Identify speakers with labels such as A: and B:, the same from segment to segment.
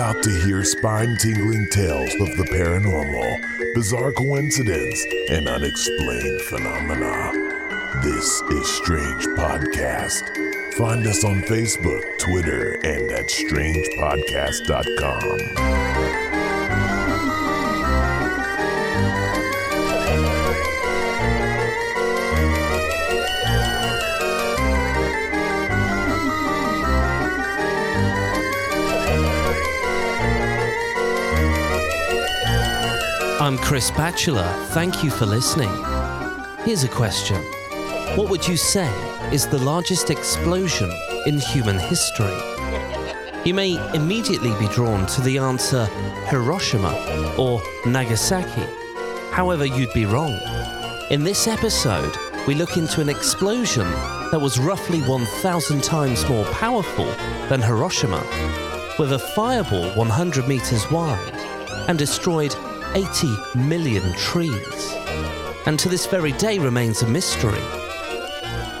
A: about to hear spine-tingling tales of the paranormal, bizarre coincidence, and unexplained phenomena. This is Strange Podcast. Find us on Facebook, Twitter, and at strangepodcast.com.
B: I'm Chris Batchelor. Thank you for listening. Here's a question. What would you say is the largest explosion in human history? You may immediately be drawn to the answer Hiroshima or Nagasaki. However, you'd be wrong. In this episode, we look into an explosion that was roughly 1,000 times more powerful than Hiroshima, with a fireball 100 meters wide and destroyed 80 million trees, and to this very day remains a mystery.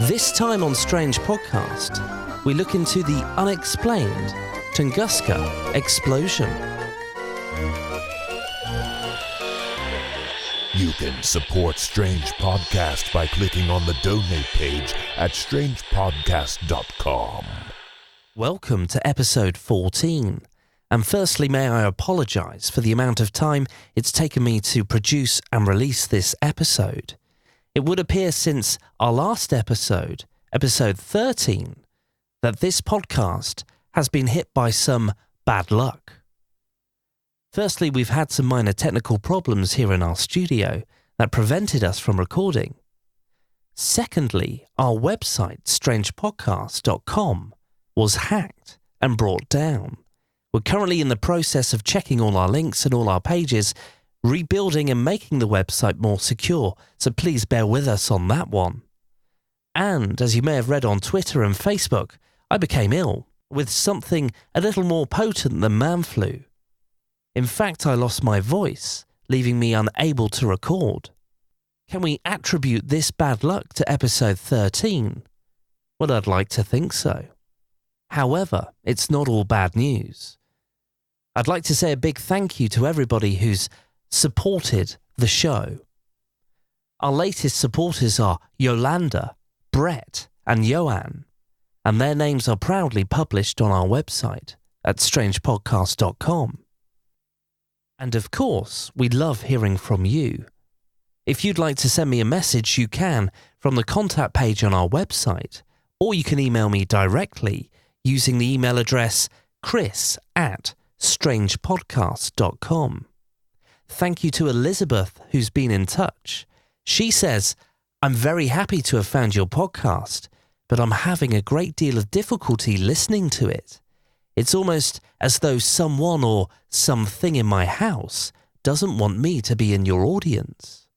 B: This time on Strange Podcast, we look into the unexplained Tunguska explosion.
A: You can support Strange Podcast by clicking on the donate page at strangepodcast.com.
B: Welcome to episode 14. And firstly, may I apologise for the amount of time it's taken me to produce and release this episode. It would appear since our last episode, episode 13, that this podcast has been hit by some bad luck. Firstly, we've had some minor technical problems here in our studio that prevented us from recording. Secondly, our website, strangepodcast.com, was hacked and brought down. We're currently in the process of checking all our links and all our pages, rebuilding and making the website more secure, so please bear with us on that one. And, as you may have read on Twitter and Facebook, I became ill with something a little more potent than man flu. In fact, I lost my voice, leaving me unable to record. Can we attribute this bad luck to episode 13? Well, I'd like to think so. However, it's not all bad news. I'd like to say a big thank you to everybody who's supported the show. Our latest supporters are Yolanda, Brett, and Joanne, and their names are proudly published on our website at strangepodcast.com. And of course, we love hearing from you. If you'd like to send me a message, you can from the contact page on our website, or you can email me directly using the email address chris@strangepodcast.com. Thank you to Elizabeth, who's been in touch. She says, I'm very happy to have found your podcast, but I'm having a great deal of difficulty listening to it. It's almost as though someone or something in my house doesn't want me to be in your audience.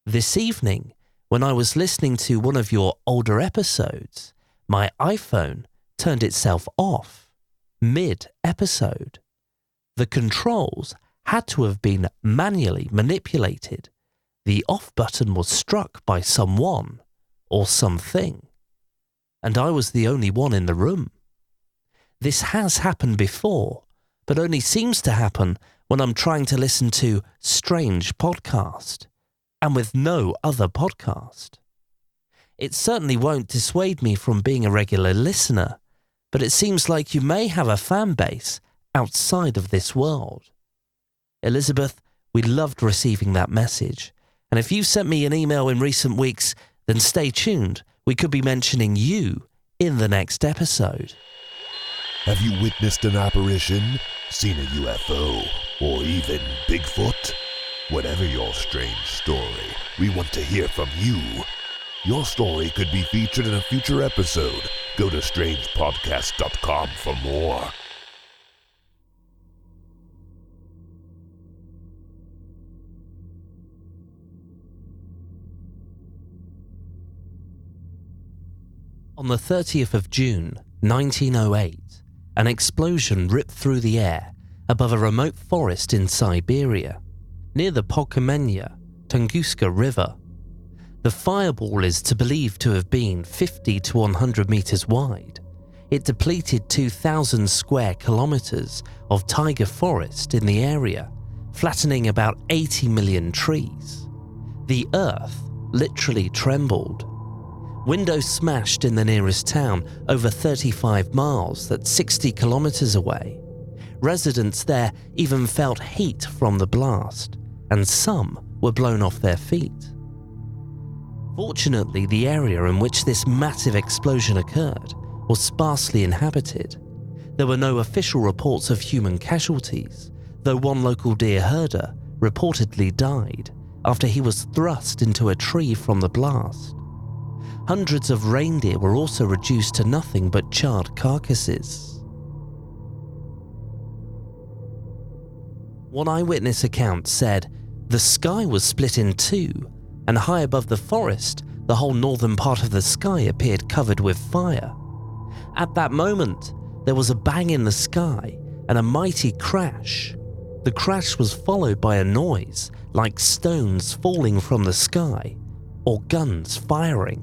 B: This evening, when I was listening to one of your older episodes, my iPhone turned itself off mid-episode. The controls had to have been manually manipulated. The off button was struck by someone or something, and I was the only one in the room. This has happened before, but only seems to happen when I'm trying to listen to Strange Podcast, and with no other podcast. It certainly won't dissuade me from being a regular listener, but it seems like you may have a fan base outside of this world. Elizabeth, we loved receiving that message, and if you've sent me an email in recent weeks, then stay tuned. We could be mentioning you in the next episode.
A: Have you witnessed an apparition, seen a UFO, or even Bigfoot? Whatever your strange story, we want to hear from you. Your story could be featured in a future episode. Go to strangepodcast.com for more.
B: On the 30th of June, 1908, an explosion ripped through the air above a remote forest in Siberia, near the Podkamenya Tunguska River. The fireball is believed to have been 50 to 100 meters wide. it depleted 2,000 square kilometers of taiga forest in the area, flattening about 80 million trees. The earth literally trembled. Windows smashed in the nearest town over 35 miles, that's 60 kilometers away. Residents there even felt heat from the blast, and some were blown off their feet. Fortunately, the area in which this massive explosion occurred was sparsely inhabited. There were no official reports of human casualties, though one local deer herder reportedly died after he was thrust into a tree from the blast. Hundreds of reindeer were also reduced to nothing but charred carcasses. One eyewitness account said the sky was split in two, and high above the forest, the whole northern part of the sky appeared covered with fire. At that moment, there was a bang in the sky and a mighty crash. The crash was followed by a noise like stones falling from the sky or guns firing.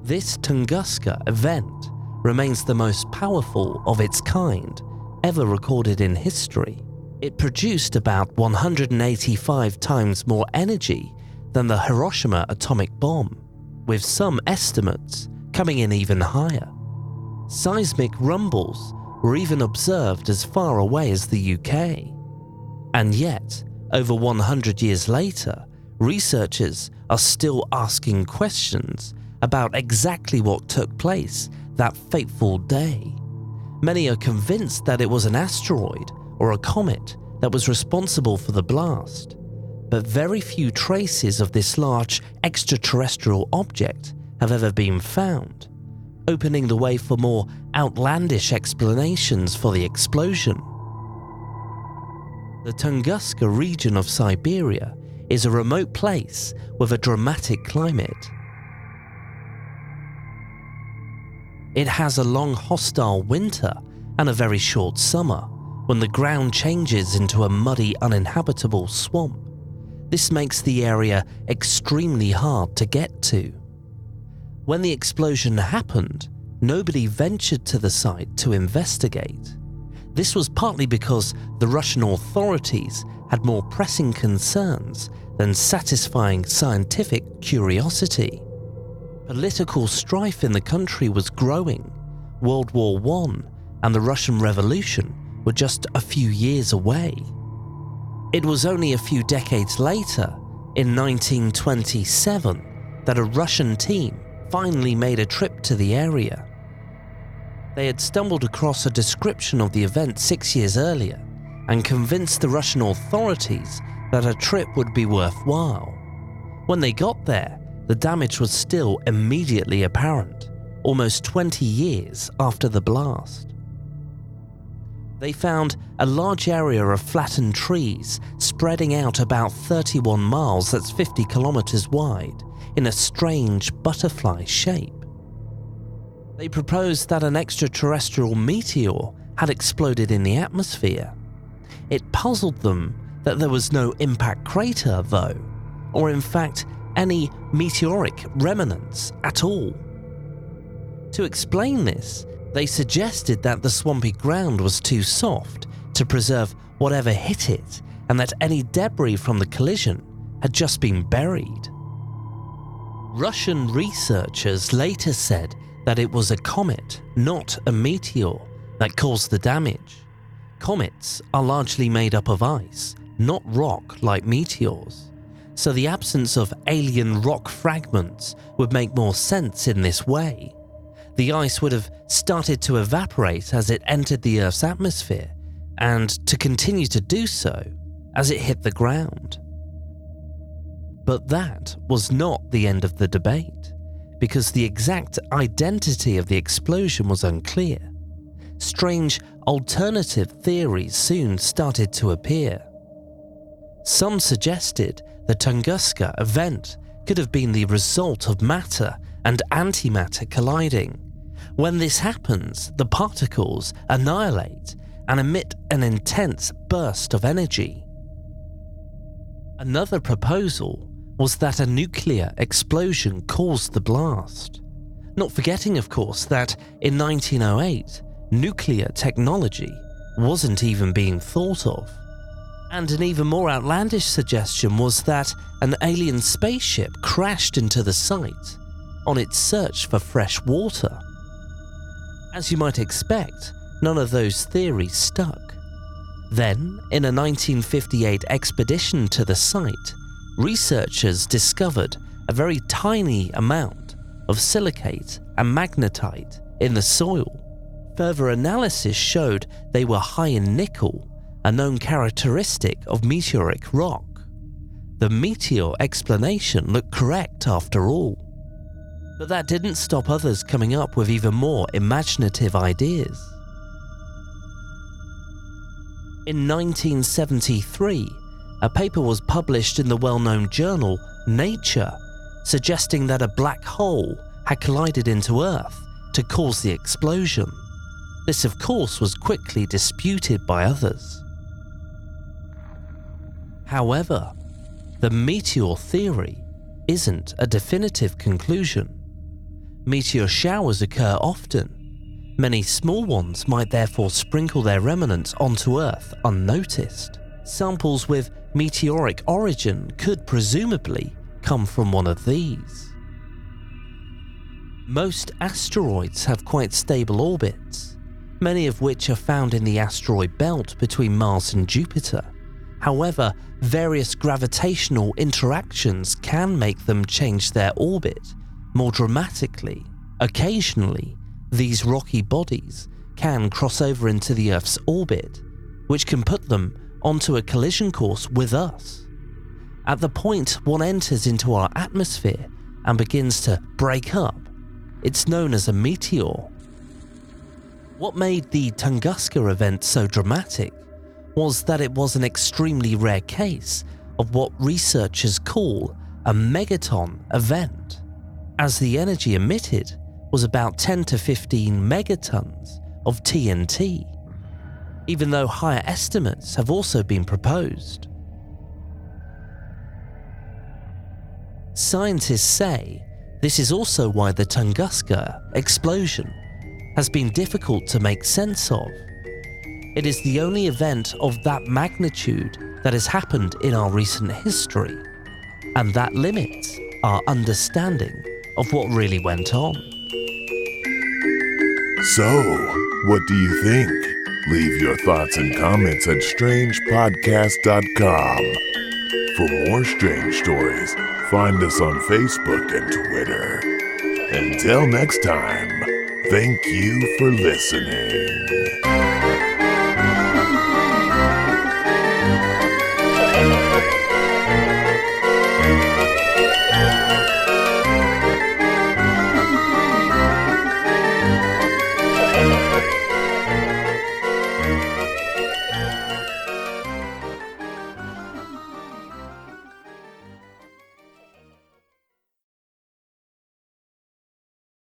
B: This Tunguska event remains the most powerful of its kind ever recorded in history. It produced about 185 times more energy than the Hiroshima atomic bomb, with some estimates coming in even higher. Seismic rumbles were even observed as far away as the UK. And yet, over 100 years later, researchers are still asking questions about exactly what took place that fateful day. Many are convinced that it was an asteroid or a comet that was responsible for the blast, but very few traces of this large extraterrestrial object have ever been found, opening the way for more outlandish explanations for the explosion. The Tunguska region of Siberia is a remote place with a dramatic climate. It has a long hostile winter and a very short summer, when the ground changes into a muddy, uninhabitable swamp. This makes the area extremely hard to get to. When the explosion happened, nobody ventured to the site to investigate. This was partly because the Russian authorities had more pressing concerns than satisfying scientific curiosity. Political strife in the country was growing. World War I and the Russian Revolution were just a few years away. It was only a few decades later, in 1927, that a Russian team finally made a trip to the area. They had stumbled across a description of the event 6 years earlier and convinced the Russian authorities that a trip would be worthwhile. When they got there, the damage was still immediately apparent, almost 20 years after the blast. They found a large area of flattened trees spreading out about 31 miles, that's 50 kilometers wide, in a strange butterfly shape. They proposed that an extraterrestrial meteor had exploded in the atmosphere. It puzzled them that there was no impact crater, though, or in fact any meteoric remnants at all. To explain this, they suggested that the swampy ground was too soft to preserve whatever hit it, and that any debris from the collision had just been buried. Russian researchers later said that it was a comet, not a meteor, that caused the damage. Comets are largely made up of ice, not rock like meteors, so the absence of alien rock fragments would make more sense in this way. The ice would have started to evaporate as it entered the Earth's atmosphere, and to continue to do so as it hit the ground. But that was not the end of the debate, because the exact identity of the explosion was unclear. Strange alternative theories soon started to appear. Some suggested the Tunguska event could have been the result of matter and antimatter colliding. When this happens, the particles annihilate and emit an intense burst of energy. Another proposal was that a nuclear explosion caused the blast. Not forgetting, of course, that in 1908, nuclear technology wasn't even being thought of. And an even more outlandish suggestion was that an alien spaceship crashed into the site on its search for fresh water. As you might expect, none of those theories stuck. Then, in a 1958 expedition to the site, researchers discovered a very tiny amount of silicate and magnetite in the soil. Further analysis showed they were high in nickel, a known characteristic of meteoric rock. The meteor explanation looked correct after all. But that didn't stop others coming up with even more imaginative ideas. In 1973, a paper was published in the well-known journal Nature, suggesting that a black hole had collided into Earth to cause the explosion. This, of course, was quickly disputed by others. However, the meteor theory isn't a definitive conclusion. Meteor showers occur often. Many small ones might therefore sprinkle their remnants onto Earth unnoticed. Samples with meteoric origin could presumably come from one of these. Most asteroids have quite stable orbits, many of which are found in the asteroid belt between Mars and Jupiter. However, various gravitational interactions can make them change their orbit more dramatically. Occasionally, these rocky bodies can cross over into the Earth's orbit, which can put them onto a collision course with us. At the point one enters into our atmosphere and begins to break up, it's known as a meteor. What made the Tunguska event so dramatic was that it was an extremely rare case of what researchers call a megaton event, as the energy emitted was about 10 to 15 megatons of TNT, even though higher estimates have also been proposed. Scientists say this is also why the Tunguska explosion has been difficult to make sense of. It is the only event of that magnitude that has happened in our recent history, and that limits our understanding of what really went on.
A: So, what do you think? Leave your thoughts and comments at strangepodcast.com. For more strange stories, find us on Facebook and Twitter. Until next time, thank you for listening.